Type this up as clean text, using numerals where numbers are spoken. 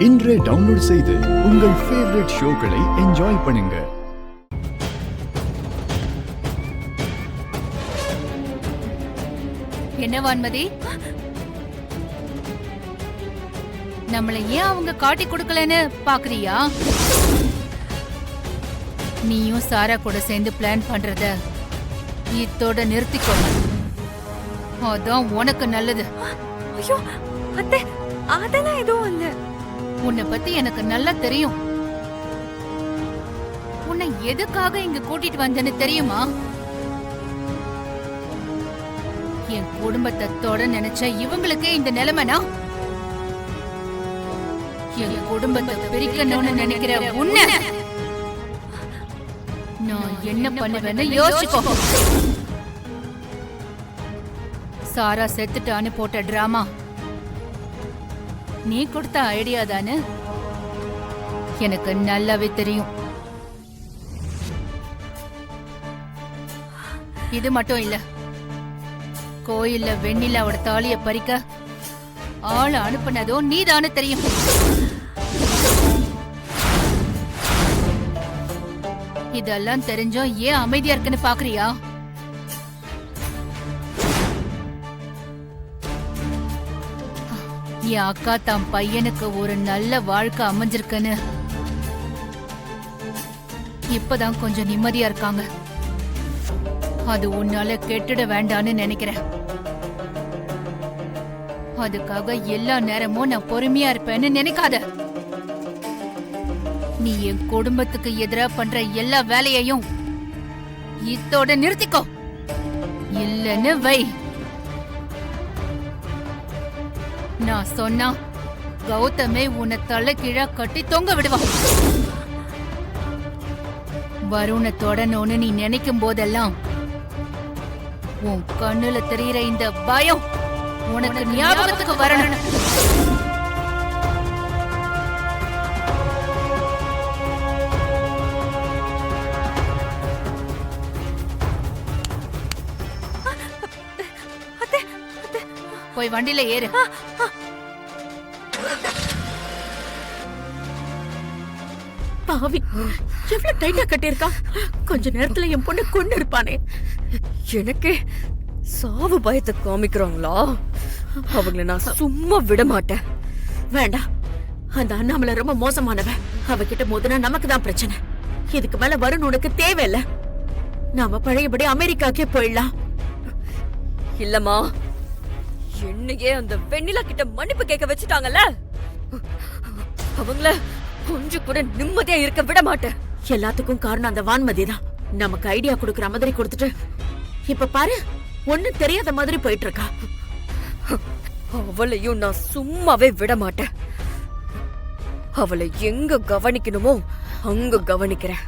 இன்றே டவுன்லோட் செய்து உங்கள் ஃபேவரட் ஷோக்களை என்ஜாய் பண்ணுங்க. என்ன வான்மதி, நம்மளை ஏன் அவங்க காட்டி கொடுக்கலன்னு பாக்குறியா? நீயும் சாரா கூட சேர்ந்து பிளான் பண்றத இத்தோட நிறுத்திக்கோ. அதான் உனக்கு நல்லது. ஐயோ அத்தை, அதெல்லாம் எதுவும் இல்ல. உன்னை பத்தி எனக்கு நல்லா தெரியும். உன்னை எதுக்காக இங்க கூட்டிட்டு வந்தேன்னு தெரியுமா? என் குடும்பத்தை தொட நினைச்ச இவங்களுக்கே இந்த நிலைமைனா, என் குடும்பத்தை பிரிக்கணும்னு நினைக்கிற உன்னை நான் என்ன பண்ணுவேன்னு யோசிச்சுக்கோ. சாரா செத்துட்டான்னு போட்ட டிராமா நீ கொடுத்த ஐடியா தானே? எனக்கு நல்லாவே தெரியும். இது மட்டும் இல்ல, கோயில்ல வெண்ணிலாவோட தாலிய பறிக்க ஆள அனுப்புனதும் நீதானு தெரியும். இதெல்லாம் தெரிஞ்சும் ஏன் அமைதியா இருக்குன்னு பாக்குறியா? என் அக்கா தான் பையனுக்கு ஒரு நல்ல வாழ்க்கை அமைஞ்சிருக்குன்னு இப்பதான் கொஞ்சம் நிம்மதியா இருக்காங்க. அது உன்னால கெட்டுட வேண்டான்னு நினைக்கிறேன். அதுக்காக எல்லா நேரமும் நான் பொறுமையா இருப்பேன்னு நினைக்காத. நீ என் குடும்பத்துக்கு எதிரா பண்ற எல்லா வேலையையும் இத்தோட நிறுத்திக்கோ. இல்லன்னு வை. நான் சொன்னா கௌதமே உன்னை தலை கீழா கட்டி தொங்க விடுவான். வருண தொடணும்னு நீ நினைக்கும் போதெல்லாம் உன் கண்ணுல தெரியுற இந்த பயம் உனக்கு ஞாபகத்துக்கு வரணும். போய் வண்டியில ஏறு. பாவி, எவ்வளவு டைட்டா கட்டியிருக்கா. கொஞ்ச நேரத்துல என் பொண்ணு கொண்டு இருப்பானே. எனக்கு சாவு பயத்தை காமிக்கிறாங்களா? அவங்கள நான் சும்மா விட மாட்டேன். வேண்டாம், அந்த அண்ணாமலை ரொம்ப மோசமானவ. அவகிட்ட மோதுனா நமக்கு தான் பிரச்சனை. இதுக்கு மேல வருண் உனக்கு தேவையில்ல. நாம பழையபடி அமெரிக்காக்கே போயிடலாம். இல்லம்மா, என்னையே அந்த வெண்ணிலா கிட்ட மன்னிப்பு கேட்க வச்சுட்டாங்கல்ல, அவங்கள கொஞ்சம் கூட நிம்மதியா இருக்க விட மாட்டேன். எல்லாத்துக்கும் காரணம் அந்த வான்மதி தான். நமக்கு ஐடியா கொடுக்கற மாதிரி கொடுத்துட்டு இப்ப பாரு, ஒண்ணும் தெரியாத மாதிரி போயிட்டு இருக்கா. அவளையும் நான் சும்மாவே விட மாட்டேன். அவளை எங்க கவனிக்கணுமோ அங்க கவனிக்கிறேன்.